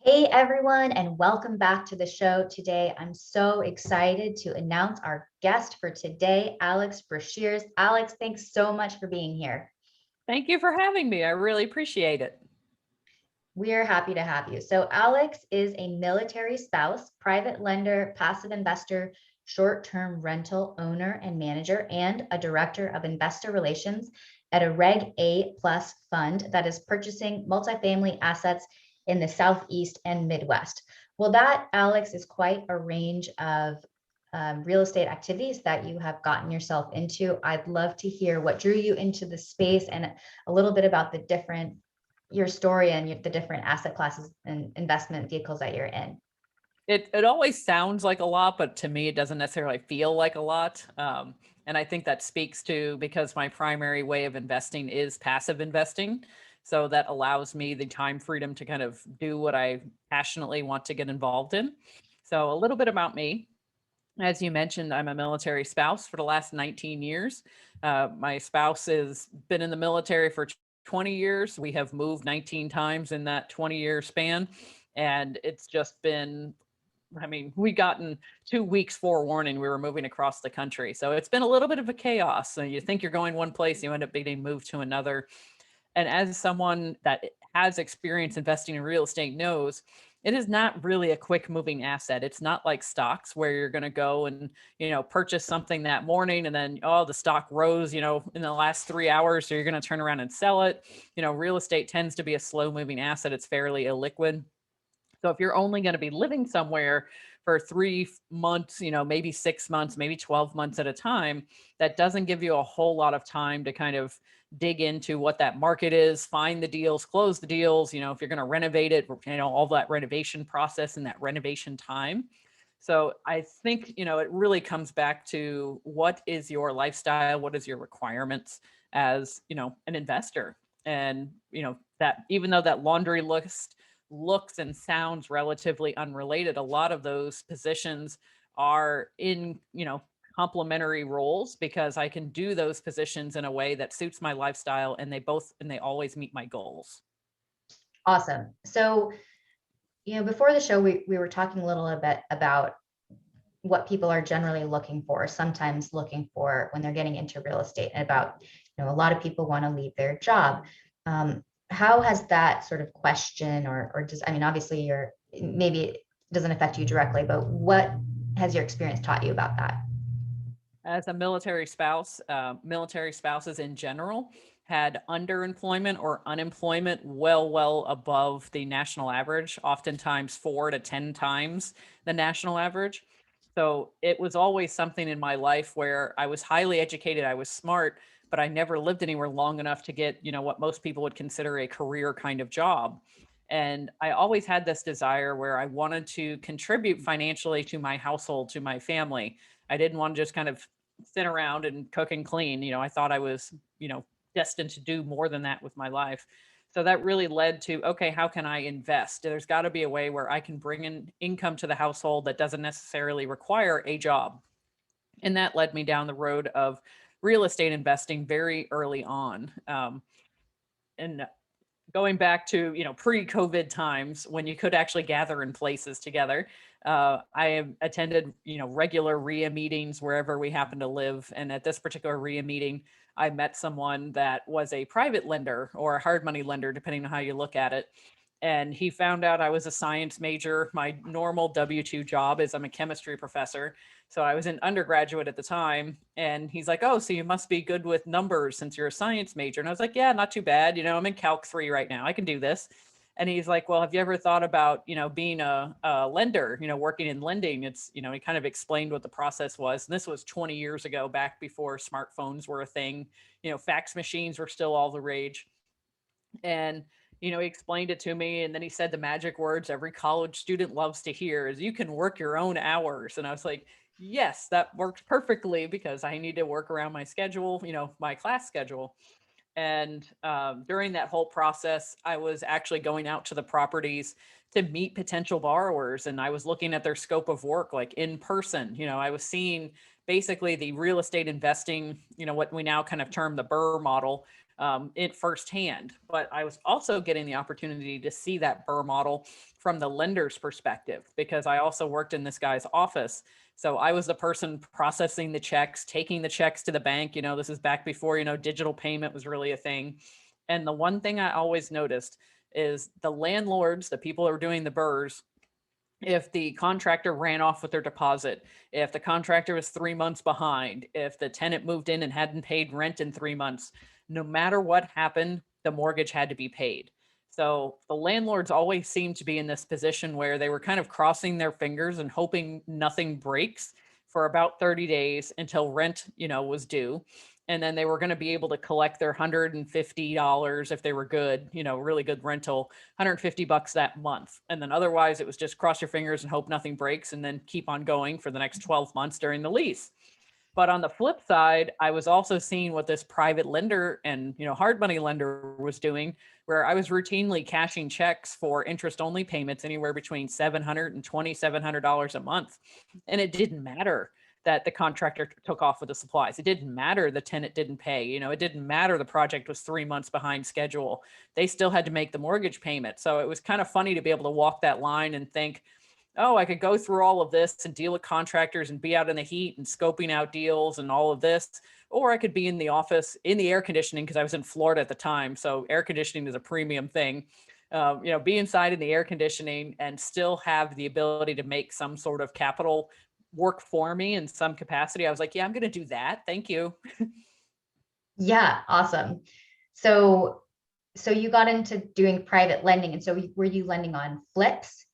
Hey everyone, and welcome back to the show today. I'm so excited to announce our guest for today, Alex Breshears. Alex, thanks so much for being here. Thank you for having me. I really appreciate it. We are happy to have you. So, Alex is a military spouse, private lender, passive investor, short term rental owner and manager, and a director of investor relations at a Reg A plus fund that is purchasing multifamily assets in the Southeast and Midwest. Well, that, Alex, is quite a range of real estate activities that you have gotten yourself into. I'd love to hear what drew you into the space and a little bit about your story and the different asset classes and investment vehicles that you're in. It always sounds like a lot, but to me, it doesn't necessarily feel like a lot. And I think that speaks to because my primary way of investing is passive investing. So that allows me the time freedom to kind of do what I passionately want to get involved in. So a little bit about me. As you mentioned, I'm a military spouse for the last 19 years. My spouse has been in the military for 20 years. We have moved 19 times in that 20-year span. And it's just been, we gotten 2 weeks forewarning we were moving across the country. So it's been a little bit of a chaos. So you think you're going one place, you end up being moved to another. And as someone that has experience investing in real estate knows, it is not really a quick moving asset. It's not like stocks where you're going to go and, purchase something that morning and then, oh, the stock rose, in the last 3 hours. So you're going to turn around and sell it. Real estate tends to be a slow moving asset. It's fairly illiquid. So if you're only going to be living somewhere for 3 months, maybe 6 months, maybe 12 months at a time, that doesn't give you a whole lot of time to kind of dig into what that market is, find the deals, close the deals, if you're going to renovate it, all that renovation process and that renovation time. So I think, it really comes back to what is your lifestyle? What is your requirements as, an investor? And, that even though that laundry looks and sounds relatively unrelated, a lot of those positions are in, complementary roles because I can do those positions in a way that suits my lifestyle and they always meet my goals. Awesome. So, before the show, we were talking a little bit about what people are generally looking for, sometimes looking for when they're getting into real estate, and about, a lot of people want to leave their job. How has that sort of question or just, obviously maybe it doesn't affect you directly, but what has your experience taught you about that? As a military spouses in general had underemployment or unemployment well above the national average, oftentimes 4 to 10 times the national average. So it was always something in my life where I was highly educated, I was smart, but I never lived anywhere long enough to get, what most people would consider a career kind of job. And I always had this desire where I wanted to contribute financially to my household, to my family. I didn't want to just kind of sit around and cook and clean. I thought I was, destined to do more than that with my life. So that really led to, okay, how can I invest? There's got to be a way where I can bring in income to the household that doesn't necessarily require a job. And that led me down the road of real estate investing very early on. And going back to pre-COVID times when you could actually gather in places together, I attended regular RIA meetings wherever we happen to live, and at this particular RIA meeting I met someone that was a private lender or a hard money lender depending on how you look at it. And he found out I was a science major. My normal W-2 job is I'm a chemistry professor. So I was an undergraduate at the time. And he's like, oh, so you must be good with numbers since you're a science major. And I was like, yeah, not too bad. I'm in Calc 3 right now. I can do this. And he's like, well, have you ever thought about, being a lender, working in lending? It's, he kind of explained what the process was. And this was 20 years ago, back before smartphones were a thing. Fax machines were still all the rage. And he explained it to me, and then he said the magic words every college student loves to hear is you can work your own hours. And I was like, yes, that works perfectly because I need to work around my schedule, my class schedule. And during that whole process, I was actually going out to the properties to meet potential borrowers, and I was looking at their scope of work like in person. I was seeing basically the real estate investing, what we now kind of term the BRRRR model, it firsthand. But I was also getting the opportunity to see that BRRRR model from the lender's perspective, because I also worked in this guy's office. So I was the person processing the checks, taking the checks to the bank. This is back before, digital payment was really a thing. And the one thing I always noticed is the landlords, the people who are doing the BRRRRs, if the contractor ran off with their deposit, if the contractor was 3 months behind, if the tenant moved in and hadn't paid rent in 3 months, no matter what happened, the mortgage had to be paid. So the landlords always seemed to be in this position where they were kind of crossing their fingers and hoping nothing breaks for about 30 days until rent, was due. And then they were going to be able to collect their $150 if they were good, really good rental, $150 that month. And then otherwise it was just cross your fingers and hope nothing breaks and then keep on going for the next 12 months during the lease. But on the flip side, I was also seeing what this private lender and, hard money lender was doing, where I was routinely cashing checks for interest only payments anywhere between $700 and $2,700 a month. And it didn't matter that the contractor took off with the supplies. It didn't matter the tenant didn't pay. It didn't matter the project was 3 months behind schedule. They still had to make the mortgage payment. So it was kind of funny to be able to walk that line and think, oh, I could go through all of this and deal with contractors and be out in the heat and scoping out deals and all of this. Or I could be in the office in the air conditioning, because I was in Florida at the time. So air conditioning is a premium thing. Be inside in the air conditioning and still have the ability to make some sort of capital work for me in some capacity. I was like, yeah, I'm going to do that. Thank you. Yeah, awesome. So you got into doing private lending. And so were you lending on flips?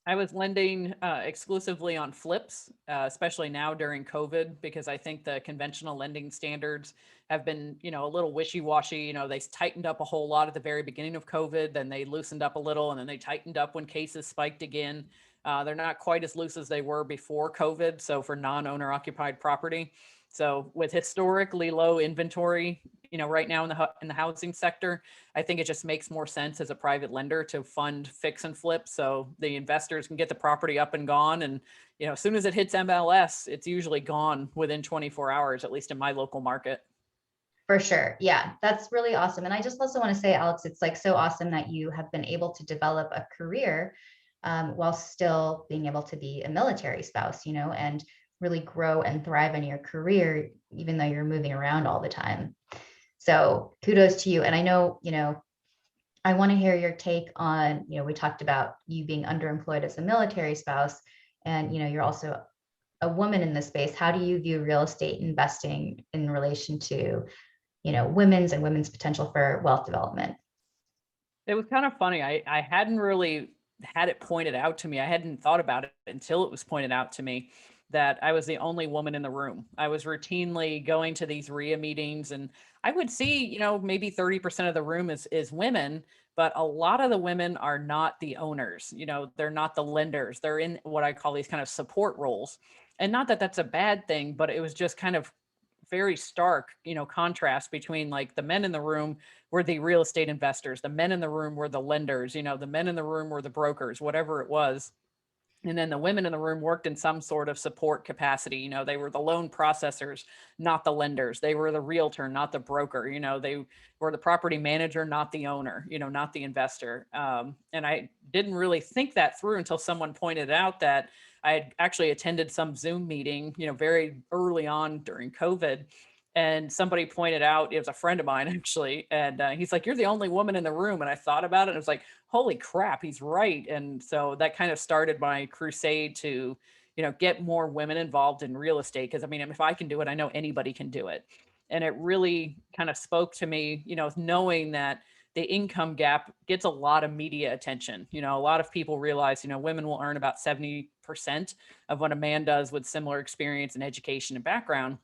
I was lending exclusively on flips, especially now during COVID, because I think the conventional lending standards have been, a little wishy-washy. They tightened up a whole lot at the very beginning of COVID, then they loosened up a little, and then they tightened up when cases spiked again. They're not quite as loose as they were before COVID. So for non-owner occupied property. So with historically low inventory, right now in the housing sector, I think it just makes more sense as a private lender to fund fix and flip, so the investors can get the property up and gone. And as soon as it hits MLS, it's usually gone within 24 hours, at least in my local market. For sure. Yeah, that's really awesome. And I just also want to say, Alex, it's like so awesome that you have been able to develop a career while still being able to be a military spouse, and really grow and thrive in your career, even though you're moving around all the time. So kudos to you. And I know, I want to hear your take on, we talked about you being underemployed as a military spouse, and, you're also a woman in this space. How do you view real estate investing in relation to, women's potential for wealth development? It was kind of funny. I hadn't really had it pointed out to me. I hadn't thought about it until it was pointed out to me that I was the only woman in the room. I was routinely going to these RIA meetings, and I would see, maybe 30% of the room is women, but a lot of the women are not the owners. They're not the lenders. They're in what I call these kind of support roles. And not that that's a bad thing, but it was just kind of very stark, contrast between like the men in the room were the real estate investors, the men in the room were the lenders, the men in the room were the brokers, whatever it was. And then the women in the room worked in some sort of support capacity. They were the loan processors, not the lenders. They were the realtor, not the broker. They were the property manager, not the owner, not the investor. And I didn't really think that through until someone pointed out that I had actually attended some Zoom meeting, very early on during COVID. And somebody pointed out, it was a friend of mine actually, and he's like, "You're the only woman in the room." And I thought about it and it was like, holy crap, he's right. And so that kind of started my crusade to, get more women involved in real estate. Because I mean, if I can do it, I know anybody can do it. And it really kind of spoke to me, knowing that the income gap gets a lot of media attention. A lot of people realize, women will earn about 70% of what a man does with similar experience and education and background.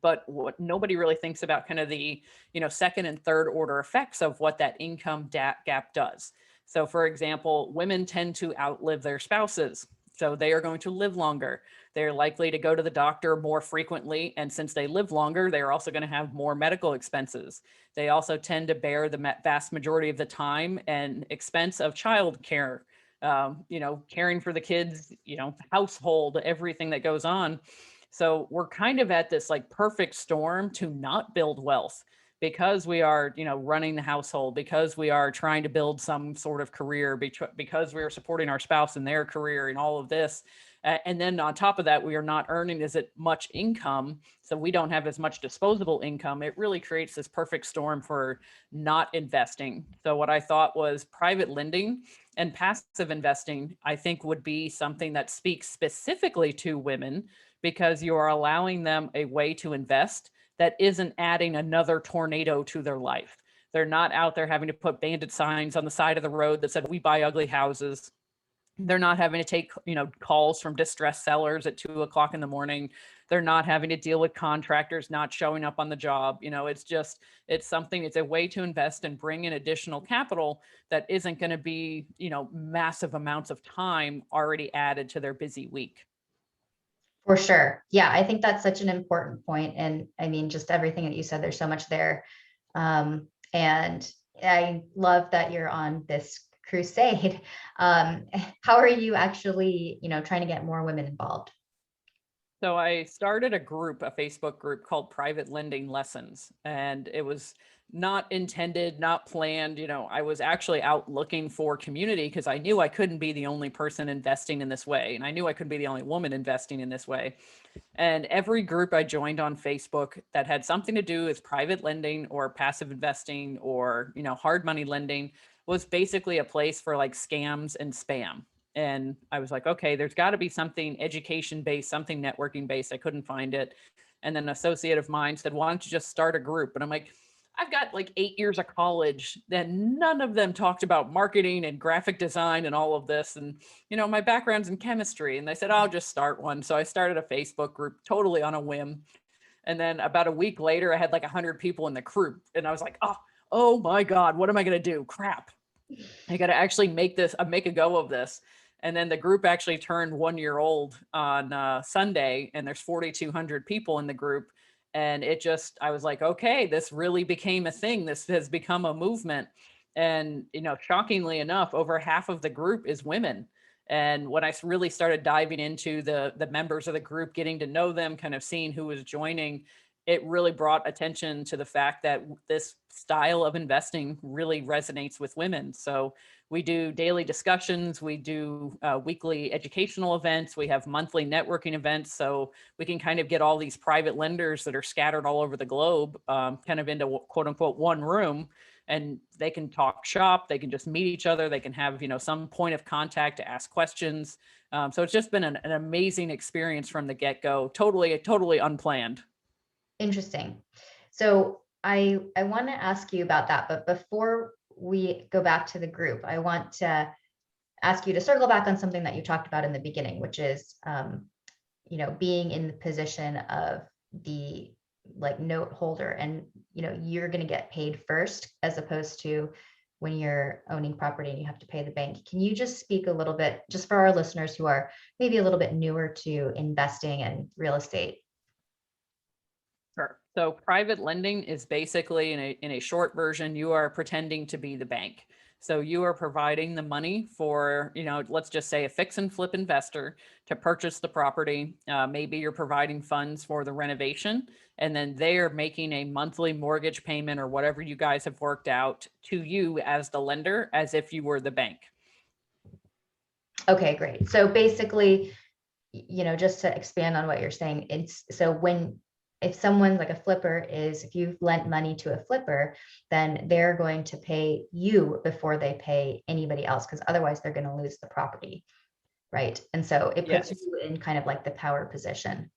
But what nobody really thinks about kind of the, second and third order effects of what that income gap does. So for example, women tend to outlive their spouses. So they are going to live longer. They're likely to go to the doctor more frequently. And since they live longer, they're also going to have more medical expenses. They also tend to bear the vast majority of the time and expense of child care, caring for the kids, household, everything that goes on. So we're kind of at this like perfect storm to not build wealth, because we are, running the household, because we are trying to build some sort of career, because we are supporting our spouse in their career and all of this. And then on top of that, we are not earning as much income. So we don't have as much disposable income. It really creates this perfect storm for not investing. So what I thought was private lending and passive investing, I think would be something that speaks specifically to women, because you are allowing them a way to invest that isn't adding another tornado to their life. They're not out there having to put bandit signs on the side of the road that said, "We buy ugly houses." They're not having to take, calls from distressed sellers at 2 o'clock in the morning. They're not having to deal with contractors not showing up on the job. It's a way to invest and bring in additional capital that isn't going to be, massive amounts of time already added to their busy week. For sure. Yeah, I think that's such an important point. And I mean, just everything that you said, there's so much there. And I love that you're on this crusade. How are you actually, trying to get more women involved? So I started a Facebook group called Private Lending Lessons, and it was not intended, not planned. I was actually out looking for community because I knew I couldn't be the only person investing in this way. And I knew I couldn't be the only woman investing in this way. And every group I joined on Facebook that had something to do with private lending or passive investing or, hard money lending was basically a place for like scams and spam. And I was like, okay, there's got to be something education based, something networking based. I couldn't find it. And then an associate of mine said, why don't you just start a group? And I'm like, I've got like 8 years of college, then none of them talked about marketing and graphic design and all of this. And, my background's in chemistry. And they said, I'll just start one. So I started a Facebook group totally on a whim. And then about a week later, I had like 100 people in the group. And I was like, oh my God, what am I going to do? Crap. I got to actually make a go of this. And then the group actually turned 1 year old on Sunday, and there's 4,200 people in the group. And I was like, okay, this really became a thing. This has become a movement. And, shockingly enough, over half of the group is women. And when I really started diving into the members of the group, getting to know them, kind of seeing who was joining, it really brought attention to the fact that this style of investing really resonates with women. So we do daily discussions, we do weekly educational events, we have monthly networking events. So we can kind of get all these private lenders that are scattered all over the globe kind of into quote unquote one room, and they can talk shop, they can just meet each other, they can have, some point of contact to ask questions. So it's just been an amazing experience from the get-go, totally unplanned. Interesting. So I want to ask you about that, but before we go back to the group, I want to ask you to circle back on something that you talked about in the beginning, which is, being in the position of the like note holder, and you're going to get paid first as opposed to when you're owning property and you have to pay the bank. Can you just speak a little bit, just for our listeners who are maybe a little bit newer to investing and real estate? Sure. So private lending is basically in a short version, you are pretending to be the bank. So you are providing the money for, let's just say a fix and flip investor to purchase the property. Maybe you're providing funds for the renovation, and then they're making a monthly mortgage payment or whatever you guys have worked out to you as the lender, as if you were the bank. Okay, great. So basically, just to expand on what you're saying, it's so if someone's like a flipper if you've lent money to a flipper, then they're going to pay you before they pay anybody else, because otherwise they're going to lose the property. Right. And so it puts Yes. you in kind of like the power position.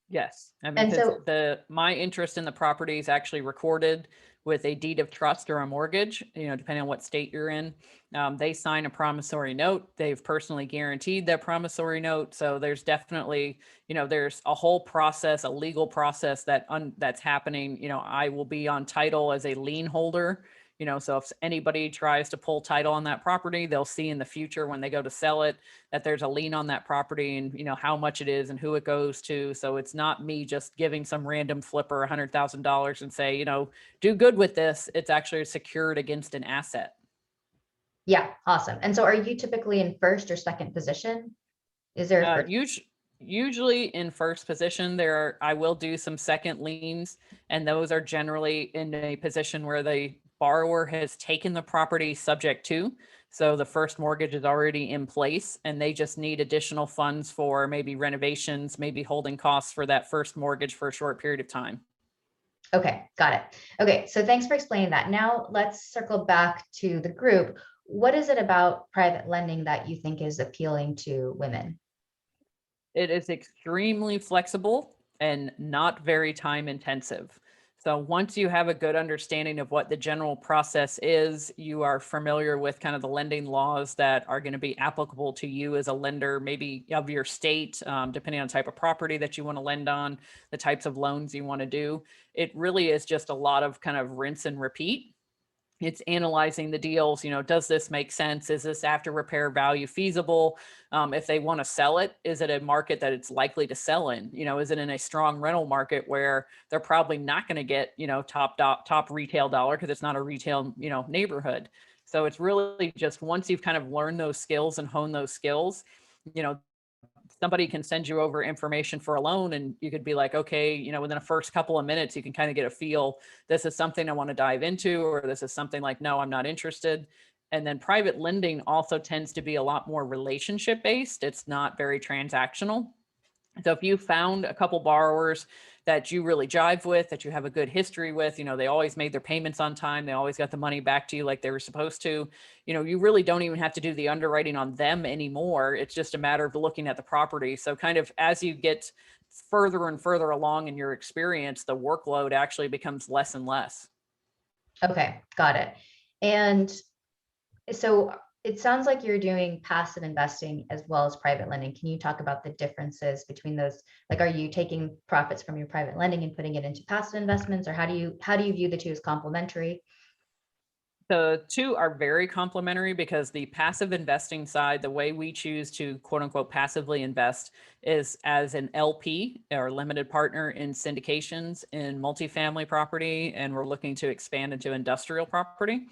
Yes. I mean, And because so, my interest in the property is actually recorded with a deed of trust or a mortgage, depending on what state you're in. They sign a promissory note. They've personally guaranteed that promissory note. So there's definitely, there's a whole process, a legal process that's happening. I will be on title as a lien holder. So if anybody tries to pull title on that property, they'll see in the future when they go to sell it that there's a lien on that property, and how much it is and who it goes to. So it's not me just giving some random flipper $100,000 and say, do good with this. It's actually secured against an asset. yeah, awesome. And so are you typically in first or second position? Is there a first? Usually in first position, I will do some second liens, and those are generally in a position where the borrower has taken the property subject to. So the first mortgage is already in place and they just need additional funds for maybe renovations, maybe holding costs for that first mortgage for a short period of time. Okay, got it. Okay, so thanks for explaining that. Now let's circle back to the group. What is it about private lending that you think is appealing to women? It is extremely flexible and not very time intensive. So once you have a good understanding of what the general process is, you are familiar with kind of the lending laws that are going to be applicable to you as a lender, maybe of your state, depending on the type of property that you want to lend on, the types of loans you want to do. It really is just a lot of kind of rinse and repeat. It's analyzing the deals. Does this make sense? Is this after repair value feasible? If they want to sell it, is it a market that it's likely to sell in? Is it in a strong rental market where they're probably not going to get, top retail dollar because it's not a retail, neighborhood. So it's really just once you've kind of learned those skills and honed those skills, you know, somebody can send you over information for a loan and you could be like, okay, within the first couple of minutes, you can kind of get a feel, this is something I want to dive into, or this is something like, no, I'm not interested. And then private lending also tends to be a lot more relationship based. It's not very transactional. So if you found a couple borrowers that you really jive with, that you have a good history with, they always made their payments on time, they always got the money back to you like they were supposed to, you really don't even have to do the underwriting on them anymore. It's just a matter of looking at the property. So kind of as you get further and further along in your experience, the workload actually becomes less and less. Okay, got it. And so it sounds like you're doing passive investing as well as private lending. Can you talk about the differences between those? Like, are you taking profits from your private lending and putting it into passive investments, or how do you view the two as complementary? The two are very complementary because the passive investing side, the way we choose to quote unquote passively invest is as an LP or limited partner in syndications in multifamily property. And we're looking to expand into industrial property.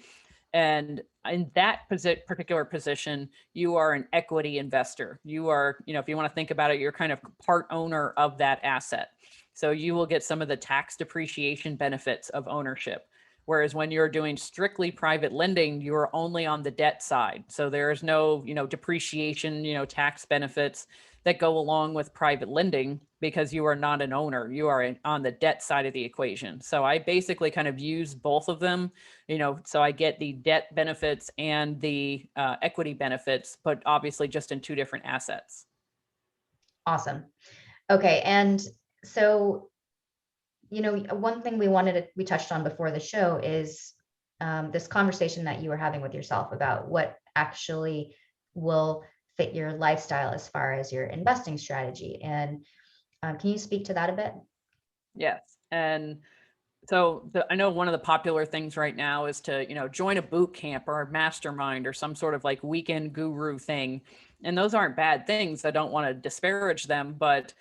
And in that particular position, you are an equity investor. You are, if you want to think about it, you're kind of part owner of that asset. So you will get some of the tax depreciation benefits of ownership. Whereas when you're doing strictly private lending, you're only on the debt side. So there is no, depreciation, tax benefits that go along with private lending because you are not an owner. You are on the debt side of the equation. So I basically kind of use both of them, so I get the debt benefits and the equity benefits, but obviously just in two different assets. Awesome. Okay, and so one thing we touched on before the show is this conversation that you were having with yourself about what actually will fit your lifestyle as far as your investing strategy. And can you speak to that a bit? Yes. And so I know one of the popular things right now is to, join a boot camp or a mastermind or some sort of like weekend guru thing. And those aren't bad things. I don't want to disparage them, but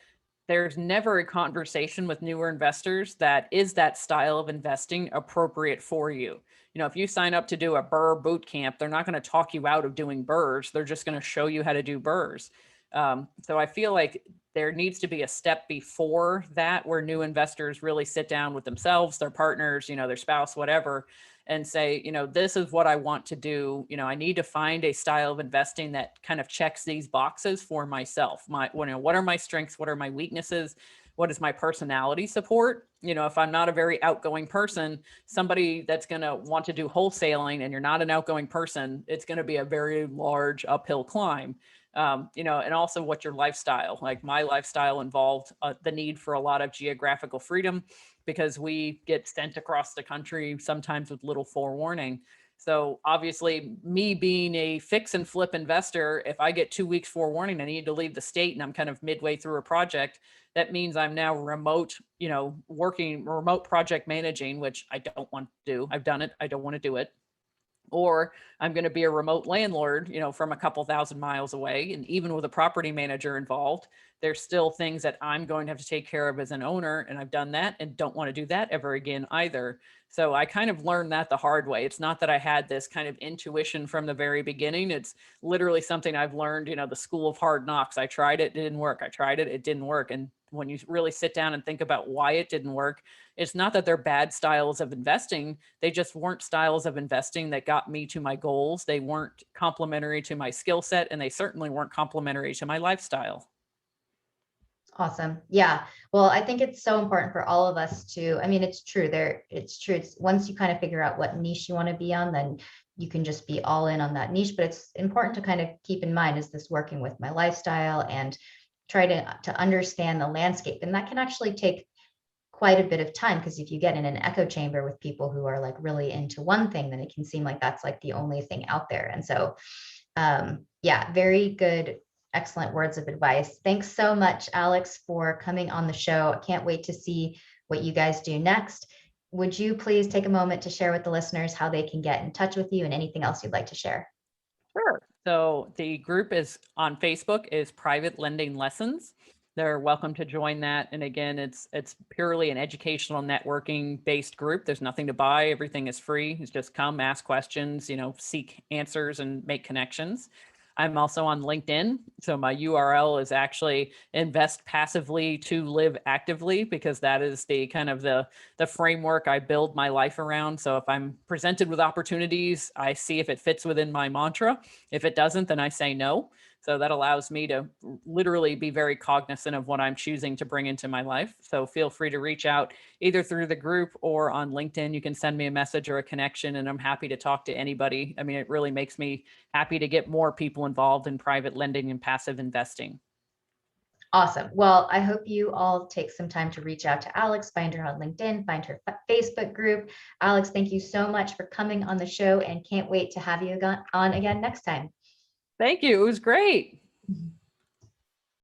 there's never a conversation with newer investors that is that style of investing appropriate for you. If you sign up to do a BRRRR boot camp, they're not going to talk you out of doing BRRRRs. They're just going to show you how to do BRRRRs. So I feel like there needs to be a step before that where new investors really sit down with themselves, their partners, their spouse, whatever, and say, this is what I want to do. I need to find a style of investing that kind of checks these boxes for myself. What are my strengths? What are my weaknesses? What is my personality support? If I'm not a very outgoing person, somebody that's going to want to do wholesaling and you're not an outgoing person, it's going to be a very large uphill climb. And also what your lifestyle, like my lifestyle involved the need for a lot of geographical freedom because we get sent across the country sometimes with little forewarning. So obviously me being a fix and flip investor, if I get 2 weeks forewarning, I need to leave the state and I'm kind of midway through a project, that means I'm now remote, working remote project managing, which I don't want to do. I've done it. I don't want to do it. Or I'm going to be a remote landlord, from a couple thousand miles away. And even with a property manager involved, there's still things that I'm going to have to take care of as an owner. And I've done that and don't want to do that ever again either. So I kind of learned that the hard way. It's not that I had this kind of intuition from the very beginning. It's literally something I've learned, the school of hard knocks. I tried it, it didn't work. I tried it, it didn't work. And when you really sit down and think about why it didn't work, it's not that they're bad styles of investing. They just weren't styles of investing that got me to my goals. They weren't complementary to my skill set, and they certainly weren't complementary to my lifestyle. Awesome. Yeah. Well, I think it's so important for all of us to, I mean, it's true there. It's true. It's once you kind of figure out what niche you want to be on, then you can just be all in on that niche. But it's important to kind of keep in mind, is this working with my lifestyle, and try to understand the landscape. And that can actually take quite a bit of time, because if you get in an echo chamber with people who are like really into one thing, then it can seem like that's like the only thing out there. And so yeah, very good, excellent words of advice. Thanks so much, Alex, for coming on the show. I can't wait to see what you guys do next. Would you please take a moment to share with the listeners how they can get in touch with you and anything else you'd like to share? Sure. So the group is on Facebook is Private Lending Lessons. They're welcome to join that. And again, it's purely an educational networking based group. There's nothing to buy. Everything is free. It's just come, ask questions, seek answers and make connections. I'm also on LinkedIn. So my URL is actually invest passively to live actively, because that is the kind of the framework I build my life around. So if I'm presented with opportunities, I see if it fits within my mantra. If it doesn't, then I say no. So that allows me to literally be very cognizant of what I'm choosing to bring into my life. So feel free to reach out either through the group or on LinkedIn. You can send me a message or a connection, and I'm happy to talk to anybody. I mean, it really makes me happy to get more people involved in private lending and passive investing. Awesome. Well, I hope you all take some time to reach out to Alex, find her on LinkedIn, find her Facebook group. Alex, thank you so much for coming on the show, and can't wait to have you on again next time. Thank you. It was great.